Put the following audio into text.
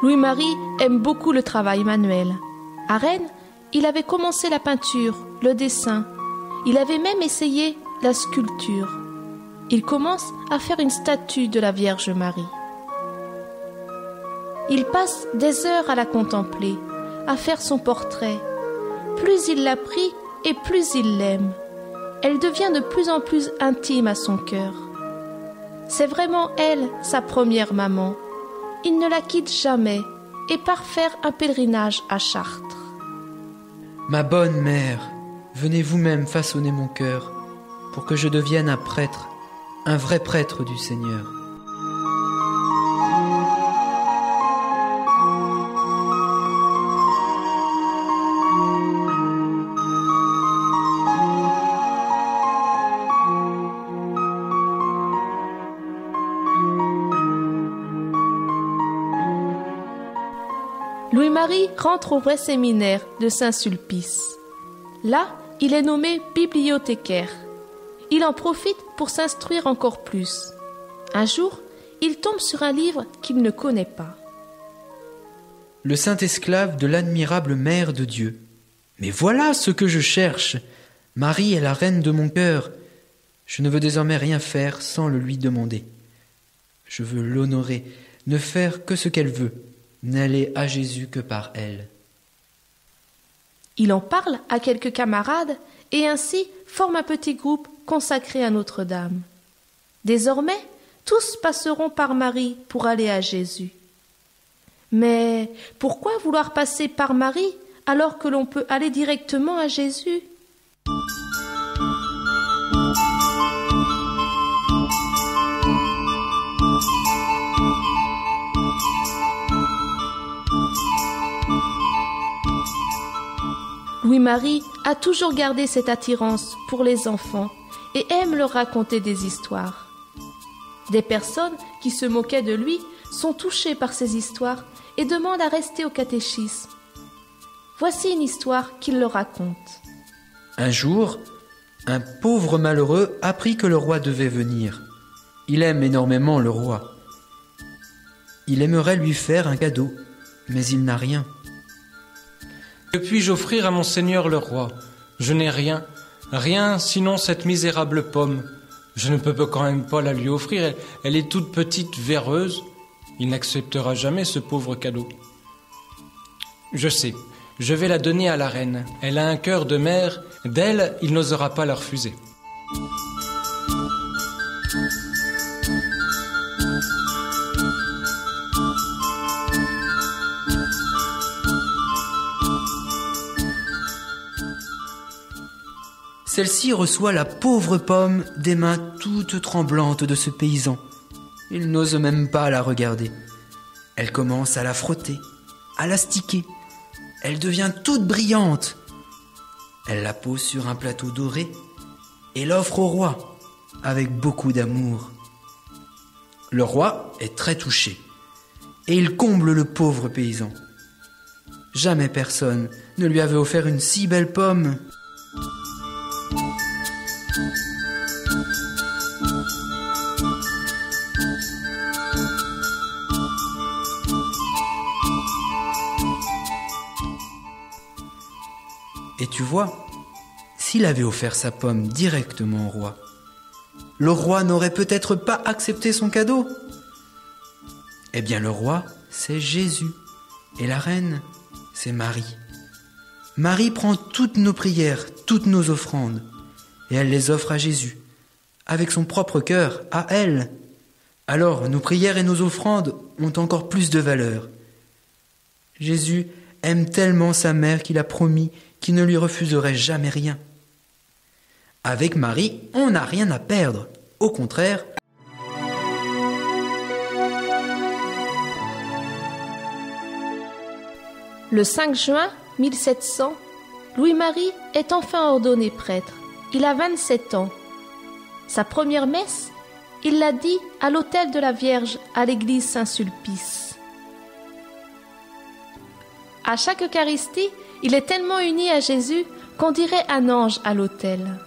Louis-Marie aime beaucoup le travail manuel. À Rennes, il avait commencé la peinture, le dessin. Il avait même essayé la sculpture. Il commence à faire une statue de la Vierge Marie. Il passe des heures à la contempler, à faire son portrait. Plus il la prie et plus il l'aime. Elle devient de plus en plus intime à son cœur. C'est vraiment elle, sa première maman. Il ne la quitte jamais et part faire un pèlerinage à Chartres. Ma bonne mère, venez vous-même façonner mon cœur pour que je devienne un prêtre, un vrai prêtre du Seigneur. Louis-Marie rentre au vrai séminaire de Saint-Sulpice. Là, il est nommé bibliothécaire. Il en profite pour s'instruire encore plus. Un jour, il tombe sur un livre qu'il ne connaît pas. Le saint esclave de l'admirable Mère de Dieu. Mais voilà ce que je cherche. Marie est la reine de mon cœur. Je ne veux désormais rien faire sans le lui demander. Je veux l'honorer, ne faire que ce qu'elle veut, n'aller à Jésus que par elle. Il en parle à quelques camarades et ainsi forme un petit groupe consacré à Notre-Dame. Désormais, tous passeront par Marie pour aller à Jésus. Mais pourquoi vouloir passer par Marie alors que l'on peut aller directement à Jésus ? Louis-Marie a toujours gardé cette attirance pour les enfants et aime leur raconter des histoires. Des personnes qui se moquaient de lui sont touchées par ces histoires et demandent à rester au catéchisme. Voici une histoire qu'il leur raconte. Un jour, un pauvre malheureux apprit que le roi devait venir. Il aime énormément le roi. Il aimerait lui faire un cadeau, mais il n'a rien. Que puis-je offrir à mon seigneur le roi ? Je n'ai rien, rien sinon cette misérable pomme. Je ne peux quand même pas la lui offrir, elle est toute petite, véreuse. Il n'acceptera jamais ce pauvre cadeau. Je sais, je vais la donner à la reine. Elle a un cœur de mère, d'elle, il n'osera pas la refuser. Celle-ci reçoit la pauvre pomme des mains toutes tremblantes de ce paysan. Il n'ose même pas la regarder. Elle commence à la frotter, à l'astiquer. Elle devient toute brillante. Elle la pose sur un plateau doré et l'offre au roi avec beaucoup d'amour. Le roi est très touché et il comble le pauvre paysan. Jamais personne ne lui avait offert une si belle pomme. Et tu vois, s'il avait offert sa pomme directement au roi, le roi n'aurait peut-être pas accepté son cadeau. Eh bien, le roi, c'est Jésus, et la reine, c'est Marie. Marie prend toutes nos prières, toutes nos offrandes, et elle les offre à Jésus, avec son propre cœur, à elle. Alors, nos prières et nos offrandes ont encore plus de valeur. Jésus aime tellement sa mère qu'il a promis qu'il ne lui refuserait jamais rien. Avec Marie, on n'a rien à perdre. Au contraire, Le 5 juin 1700, Louis-Marie est enfin ordonné prêtre. Il a 27 ans. Sa première messe, il l'a dit à l'autel de la Vierge à l'église Saint-Sulpice. À chaque Eucharistie, il est tellement uni à Jésus qu'on dirait un ange à l'autel.